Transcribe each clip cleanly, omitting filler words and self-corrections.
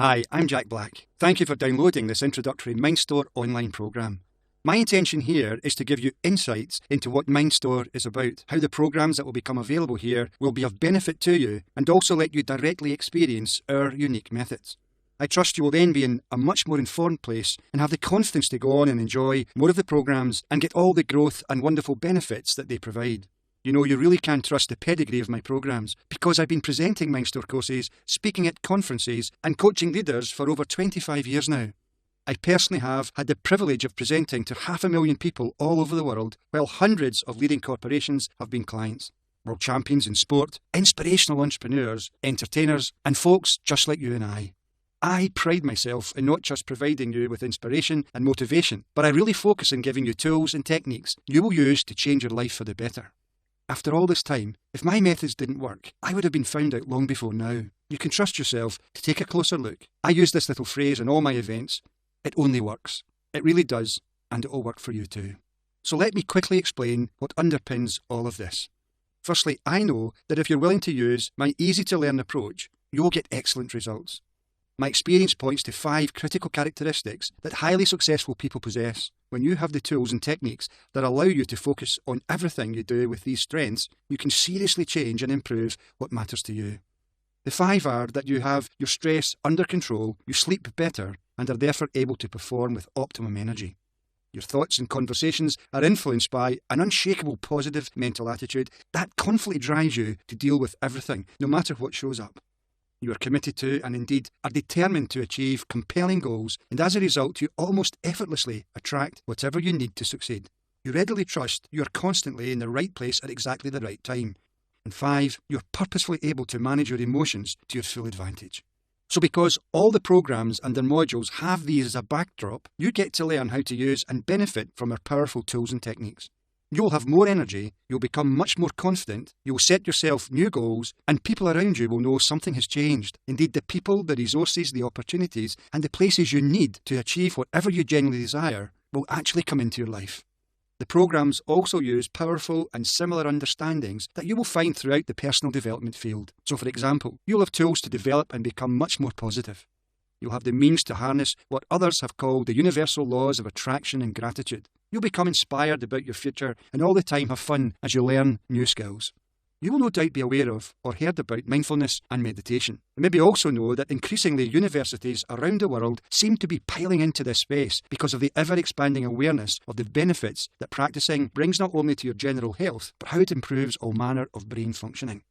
Hi, I'm Jack Black. Thank you for downloading this introductory MindStore online program. My intention here is to give you insights into what MindStore is about, how the programs that will become available here will be of benefit to you, and also let you directly experience our unique methods. I trust you will then be in a much more informed place and have the confidence to go on and enjoy more of the programs and get all the growth and wonderful benefits that they provide. You know, you really can trust the pedigree of my programs because I've been presenting MindStore courses, speaking at conferences and coaching leaders for over 25 years now. I personally have had the privilege of presenting to 500,000 people all over the world, while hundreds of leading corporations have been clients. World champions in sport, inspirational entrepreneurs, entertainers, and folks just like you and I. I pride myself in not just providing you with inspiration and motivation, but I really focus on giving you tools and techniques you will use to change your life for the better. After all this time, if my methods didn't work, I would have been found out long before now. You can trust yourself to take a closer look. I use this little phrase in all my events. It only works. It really does, and it will work for you too. So let me quickly explain what underpins all of this. Firstly, I know that if you're willing to use my easy-to-learn approach, you'll get excellent results. My experience points to 5 critical characteristics that highly successful people possess. When you have the tools and techniques that allow you to focus on everything you do with these strengths, you can seriously change and improve what matters to you. The 5 are that you have your stress under control, you sleep better, and are therefore able to perform with optimum energy. Your thoughts and conversations are influenced by an unshakable positive mental attitude that confidently drives you to deal with everything, no matter what shows up. You are committed to and indeed are determined to achieve compelling goals, and as a result you almost effortlessly attract whatever you need to succeed. You readily trust you are constantly in the right place at exactly the right time. And 5, you are purposefully able to manage your emotions to your full advantage. So because all the programs and their modules have these as a backdrop, you get to learn how to use and benefit from our powerful tools and techniques. You'll have more energy, you'll become much more confident, you'll set yourself new goals, and people around you will know something has changed. Indeed, the people, the resources, the opportunities, and the places you need to achieve whatever you genuinely desire will actually come into your life. The programs also use powerful and similar understandings that you will find throughout the personal development field. So for example, you'll have tools to develop and become much more positive. You'll have the means to harness what others have called the universal laws of attraction and gratitude. You'll become inspired about your future and all the time have fun as you learn new skills. You will no doubt be aware of or heard about mindfulness and meditation. And maybe also know that increasingly universities around the world seem to be piling into this space because of the ever-expanding awareness of the benefits that practicing brings not only to your general health, but how it improves all manner of brain functioning.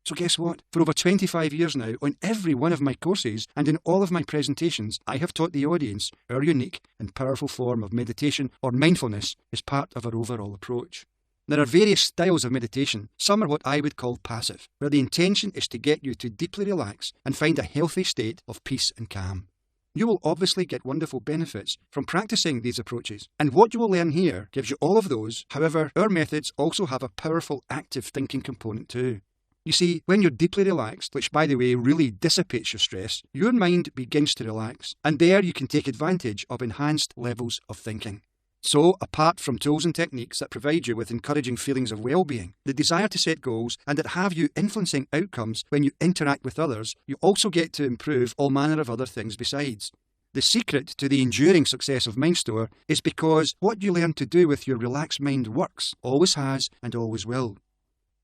So guess what? For over 25 years now, on every one of my courses and in all of my presentations, I have taught the audience our unique and powerful form of meditation or mindfulness is part of our overall approach. There are various styles of meditation. Some are what I would call passive, where the intention is to get you to deeply relax and find a healthy state of peace and calm. You will obviously get wonderful benefits from practicing these approaches, and what you will learn here gives you all of those. However, our methods also have a powerful active thinking component too. You see, when you're deeply relaxed, which by the way really dissipates your stress, your mind begins to relax, and there you can take advantage of enhanced levels of thinking. So, apart from tools and techniques that provide you with encouraging feelings of well-being, the desire to set goals and that have you influencing outcomes when you interact with others, you also get to improve all manner of other things besides. The secret to the enduring success of MindStore is because what you learn to do with your relaxed mind works, always has and always will.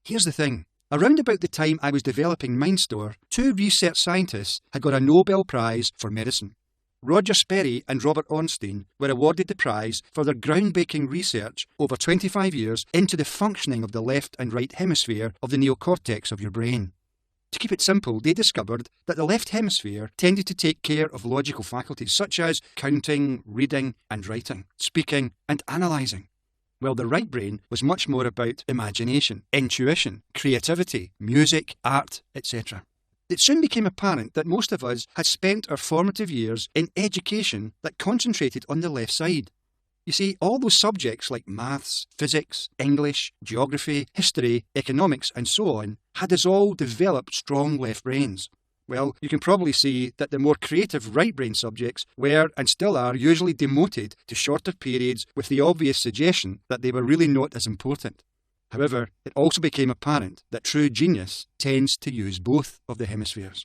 Here's the thing. Around about the time I was developing MindStore, 2 research scientists had got a Nobel Prize for medicine. Roger Sperry and Robert Ornstein were awarded the prize for their groundbreaking research over 25 years into the functioning of the left and right hemisphere of the neocortex of your brain. To keep it simple, they discovered that the left hemisphere tended to take care of logical faculties such as counting, reading and writing, speaking and analysing. Well, the right brain was much more about imagination, intuition, creativity, music, art, etc. It soon became apparent that most of us had spent our formative years in education that concentrated on the left side. You see, all those subjects like maths, physics, English, geography, history, economics and so on had us all developed strong left brains. Well, you can probably see that the more creative right brain subjects were and still are usually demoted to shorter periods with the obvious suggestion that they were really not as important. However, it also became apparent that true genius tends to use both of the hemispheres.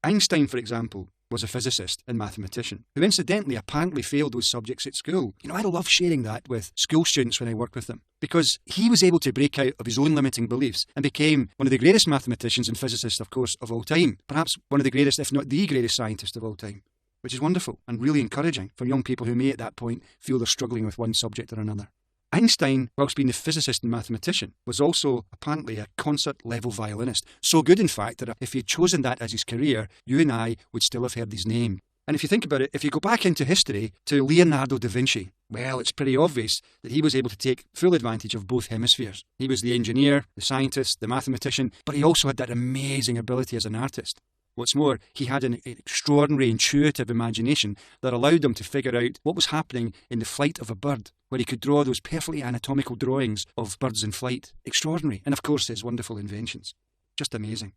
Einstein, for example, was a physicist and mathematician, who incidentally apparently failed those subjects at school. I love sharing that with school students when I work with them, because he was able to break out of his own limiting beliefs and became one of the greatest mathematicians and physicists, of course, of all time. Perhaps one of the greatest, if not the greatest scientist of all time, which is wonderful and really encouraging for young people who may at that point feel they're struggling with one subject or another. Einstein, whilst being a physicist and mathematician, was also apparently a concert-level violinist. So good, in fact, that if he'd chosen that as his career, you and I would still have heard his name. And if you think about it, if you go back into history to Leonardo da Vinci, well, it's pretty obvious that he was able to take full advantage of both hemispheres. He was the engineer, the scientist, the mathematician, but he also had that amazing ability as an artist. What's more, he had an extraordinary intuitive imagination that allowed him to figure out what was happening in the flight of a bird, where he could draw those perfectly anatomical drawings of birds in flight. Extraordinary. And of course, his wonderful inventions. Just amazing.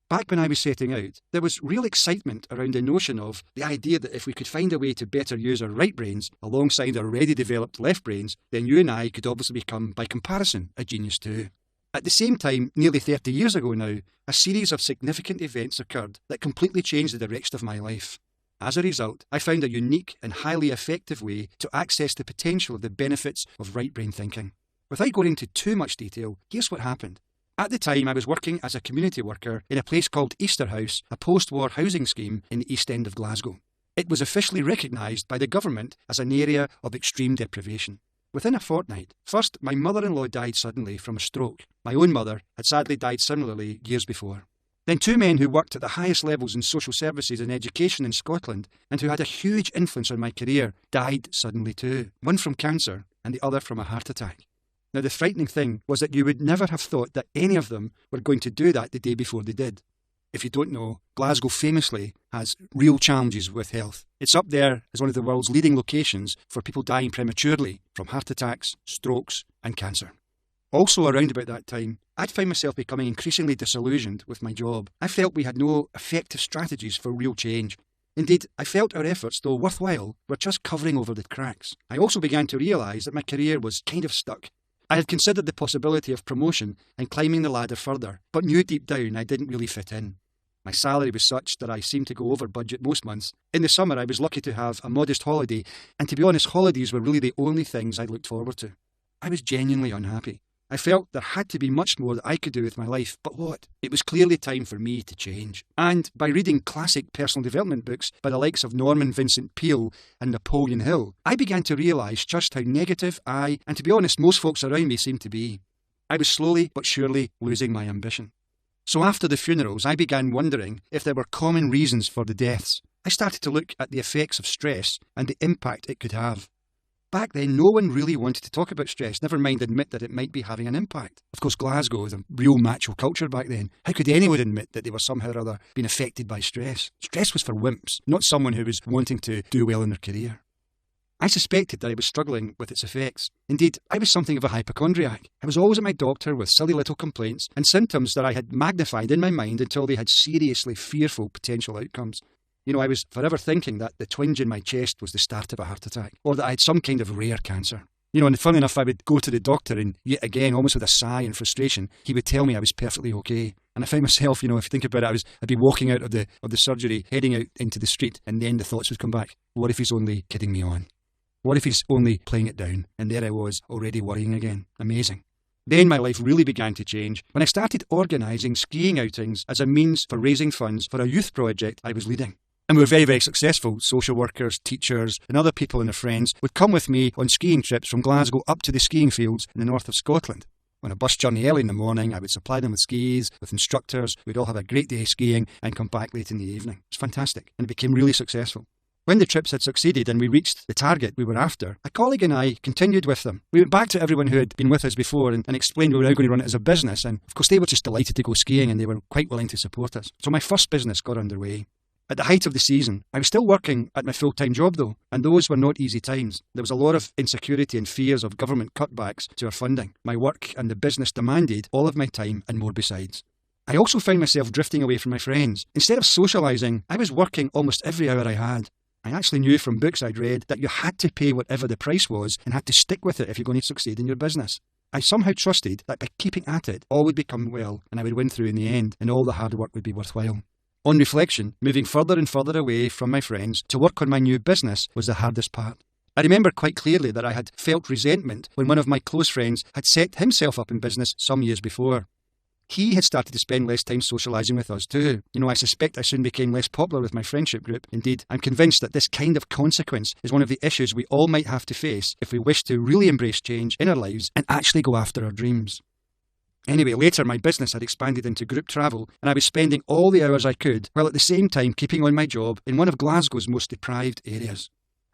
Back when I was setting out, there was real excitement around the notion of the idea that if we could find a way to better use our right brains alongside our already developed left brains, then you and I could obviously become, by comparison, a genius too. At the same time, nearly 30 years ago now, a series of significant events occurred that completely changed the direction of my life. As a result, I found a unique and highly effective way to access the potential of the benefits of right brain thinking. Without going into too much detail, here's what happened. At the time, I was working as a community worker in a place called Easterhouse, a post-war housing scheme in the East End of Glasgow. It was officially recognised by the government as an area of extreme deprivation. Within a fortnight, first my mother-in-law died suddenly from a stroke. My own mother had sadly died similarly years before. Then two men who worked at the highest levels in social services and education in Scotland and who had a huge influence on my career died suddenly too. One from cancer and the other from a heart attack. Now the frightening thing was that you would never have thought that any of them were going to do that the day before they did. If you don't know, Glasgow famously has real challenges with health. It's up there as one of the world's leading locations for people dying prematurely from heart attacks, strokes and cancer. Also around about that time, I'd found myself becoming increasingly disillusioned with my job. I felt we had no effective strategies for real change. Indeed, I felt our efforts, though worthwhile, were just covering over the cracks. I also began to realise that my career was kind of stuck. I had considered the possibility of promotion and climbing the ladder further, but knew deep down I didn't really fit in. My salary was such that I seemed to go over budget most months. In the summer, I was lucky to have a modest holiday, and to be honest, holidays were really the only things I looked forward to. I was genuinely unhappy. I felt there had to be much more that I could do with my life, but what? It was clearly time for me to change. And by reading classic personal development books by the likes of Norman Vincent Peale and Napoleon Hill, I began to realise just how negative I, and to be honest, most folks around me seemed to be. I was slowly but surely losing my ambition. So after the funerals, I began wondering if there were common reasons for the deaths. I started to look at the effects of stress and the impact it could have. Back then, no one really wanted to talk about stress, never mind admit that it might be having an impact. Of course, Glasgow was a real macho culture back then. How could anyone admit that they were somehow or other being affected by stress? Stress was for wimps, not someone who was wanting to do well in their career. I suspected that I was struggling with its effects. Indeed, I was something of a hypochondriac. I was always at my doctor with silly little complaints and symptoms that I had magnified in my mind until they had seriously fearful potential outcomes. I was forever thinking that the twinge in my chest was the start of a heart attack, or that I had some kind of rare cancer. And funny enough, I would go to the doctor and yet again, almost with a sigh and frustration, he would tell me I was perfectly okay. And I found myself, if you think about it, I'd be walking out of the surgery, heading out into the street, and then the thoughts would come back. What if he's only kidding me on? What if he's only playing it down? And there I was, already worrying again. Amazing. Then my life really began to change when I started organising skiing outings as a means for raising funds for a youth project I was leading. And we were very, very successful. Social workers, teachers and other people and their friends would come with me on skiing trips from Glasgow up to the skiing fields in the north of Scotland. On a bus journey early in the morning, I would supply them with skis, with instructors. We'd all have a great day skiing and come back late in the evening. It's fantastic, and it became really successful. When the trips had succeeded and we reached the target we were after, a colleague and I continued with them. We went back to everyone who had been with us before and explained we were now going to run it as a business. And of course, they were just delighted to go skiing and they were quite willing to support us. So my first business got underway. At the height of the season, I was still working at my full-time job though, and those were not easy times. There was a lot of insecurity and fears of government cutbacks to our funding. My work and the business demanded all of my time and more besides. I also found myself drifting away from my friends. Instead of socialising, I was working almost every hour I had. I actually knew from books I'd read that you had to pay whatever the price was and had to stick with it if you're going to succeed in your business. I somehow trusted that by keeping at it, all would become well and I would win through in the end and all the hard work would be worthwhile. On reflection, moving further and further away from my friends to work on my new business was the hardest part. I remember quite clearly that I had felt resentment when one of my close friends had set himself up in business some years before. He had started to spend less time socialising with us too. I suspect I soon became less popular with my friendship group. Indeed, I'm convinced that this kind of consequence is one of the issues we all might have to face if we wish to really embrace change in our lives and actually go after our dreams. Anyway, later my business had expanded into group travel and I was spending all the hours I could while at the same time keeping on my job in one of Glasgow's most deprived areas.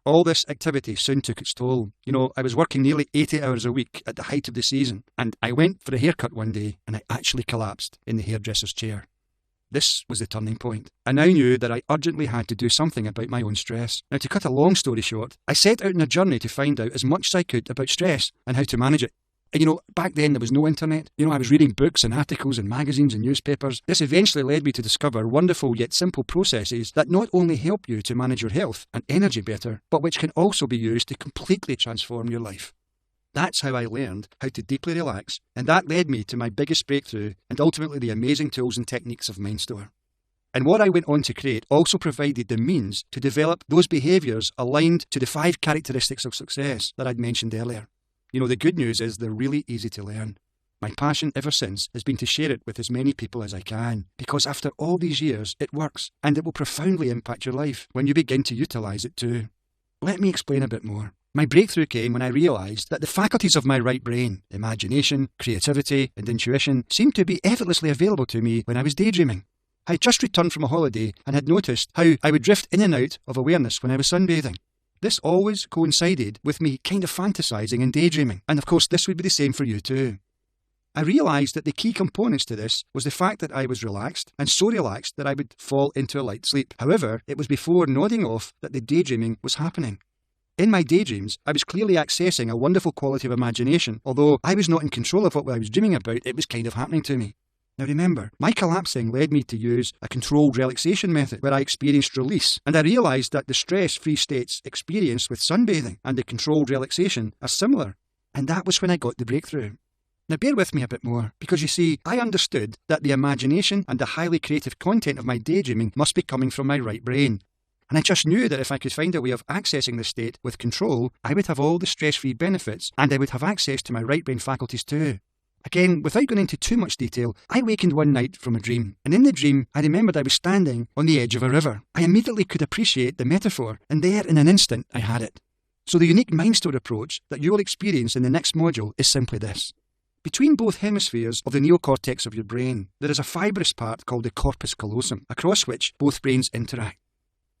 All this activity soon took its toll. I was working nearly 80 hours a week at the height of the season, and I went for a haircut one day and I actually collapsed in the hairdresser's chair. This was the turning point. I now knew that I urgently had to do something about my own stress. Now, to cut a long story short, I set out on a journey to find out as much as I could about stress and how to manage it. And back then there was no internet. I was reading books and articles and magazines and newspapers. This eventually led me to discover wonderful yet simple processes that not only help you to manage your health and energy better, but which can also be used to completely transform your life. That's how I learned how to deeply relax, and that led me to my biggest breakthrough and ultimately the amazing tools and techniques of MindStore. And what I went on to create also provided the means to develop those behaviours aligned to the 5 characteristics of success that I'd mentioned earlier. The good news is they're really easy to learn. My passion ever since has been to share it with as many people as I can, because after all these years, it works, and it will profoundly impact your life when you begin to utilise it too. Let me explain a bit more. My breakthrough came when I realised that the faculties of my right brain, imagination, creativity, and intuition, seemed to be effortlessly available to me when I was daydreaming. I had just returned from a holiday and had noticed how I would drift in and out of awareness when I was sunbathing. This always coincided with me kind of fantasising and daydreaming, and of course this would be the same for you too. I realised that the key components to this was the fact that I was relaxed, and so relaxed that I would fall into a light sleep. However, it was before nodding off that the daydreaming was happening. In my daydreams, I was clearly accessing a wonderful quality of imagination. Although I was not in control of what I was dreaming about, it was kind of happening to me. Now remember, my collapsing led me to use a controlled relaxation method where I experienced release, and I realised that the stress-free states experienced with sunbathing and the controlled relaxation are similar, and that was when I got the breakthrough. Now bear with me a bit more, because you see, I understood that the imagination and the highly creative content of my daydreaming must be coming from my right brain. And I just knew that if I could find a way of accessing the state with control, I would have all the stress-free benefits, and I would have access to my right brain faculties too. Again, without going into too much detail, I awakened one night from a dream, and in the dream, I remembered I was standing on the edge of a river. I immediately could appreciate the metaphor, and there in an instant, I had it. So the unique MindStore approach that you will experience in the next module is simply this. Between both hemispheres of the neocortex of your brain, there is a fibrous part called the corpus callosum, across which both brains interact.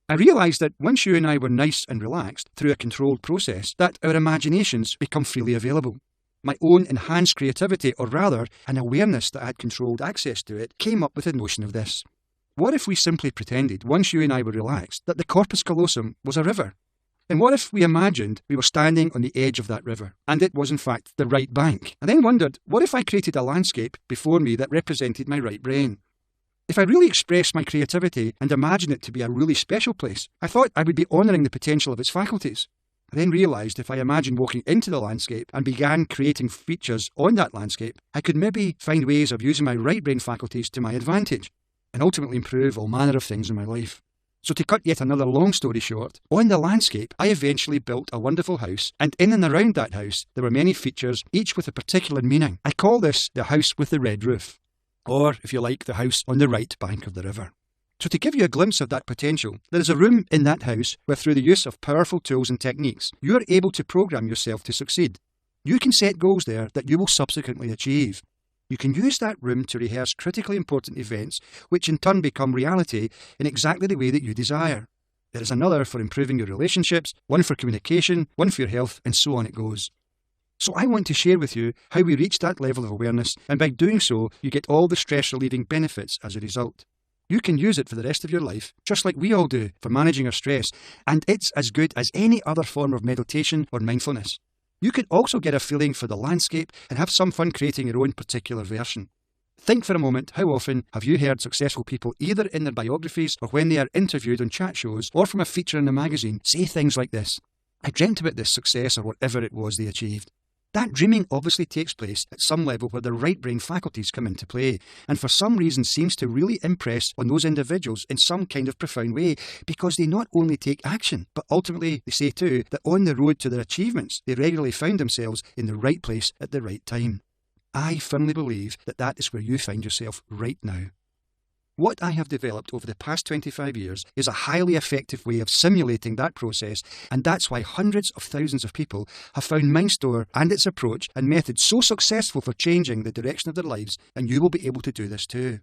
I realised that once you and I were nice and relaxed through a controlled process, that our imaginations become freely available. My own enhanced creativity, or rather, an awareness that had controlled access to it, came up with the notion of this. What if we simply pretended, once you and I were relaxed, that the corpus callosum was a river? And what if we imagined we were standing on the edge of that river, and it was in fact the right bank? I then wondered, what if I created a landscape before me that represented my right brain? If I really expressed my creativity and imagined it to be a really special place, I thought I would be honouring the potential of its faculties. I then realised if I imagined walking into the landscape and began creating features on that landscape, I could maybe find ways of using my right brain faculties to my advantage, and ultimately improve all manner of things in my life. So to cut yet another long story short, on the landscape I eventually built a wonderful house, and in and around that house there were many features, each with a particular meaning. I call this the house with the red roof, or if you like, the house on the right bank of the river. So to give you a glimpse of that potential, there is a room in that house where through the use of powerful tools and techniques, you are able to program yourself to succeed. You can set goals there that you will subsequently achieve. You can use that room to rehearse critically important events, which in turn become reality in exactly the way that you desire. There is another for improving your relationships, one for communication, one for your health, and so on it goes. So I want to share with you how we reach that level of awareness, and by doing so, you get all the stress-relieving benefits as a result. You can use it for the rest of your life, just like we all do, for managing our stress, and it's as good as any other form of meditation or mindfulness. You can also get a feeling for the landscape and have some fun creating your own particular version. Think for a moment, how often have you heard successful people, either in their biographies or when they are interviewed on chat shows or from a feature in a magazine, say things like this: I dreamt about this success or whatever it was they achieved. That dreaming obviously takes place at some level where the right brain faculties come into play, and for some reason seems to really impress on those individuals in some kind of profound way, because they not only take action, but ultimately they say too that on the road to their achievements, they regularly found themselves in the right place at the right time. I firmly believe that that is where you find yourself right now. What I have developed over the past 25 years is a highly effective way of simulating that process, and that's why hundreds of thousands of people have found MindStore and its approach and method so successful for changing the direction of their lives, and you will be able to do this too.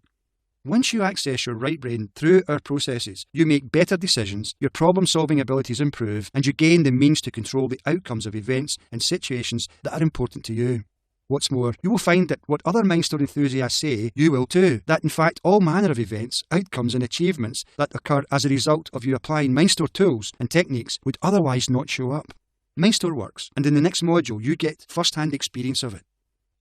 Once you access your right brain through our processes, you make better decisions, your problem-solving abilities improve, and you gain the means to control the outcomes of events and situations that are important to you. What's more, you will find that what other MindStore enthusiasts say, you will too. That in fact all manner of events, outcomes and achievements that occur as a result of you applying MindStore tools and techniques would otherwise not show up. MindStore works, and in the next module you get first-hand experience of it.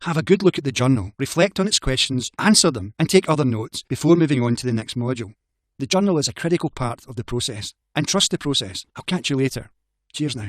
Have a good look at the journal, reflect on its questions, answer them, and take other notes before moving on to the next module. The journal is a critical part of the process, and trust the process. I'll catch you later. Cheers now.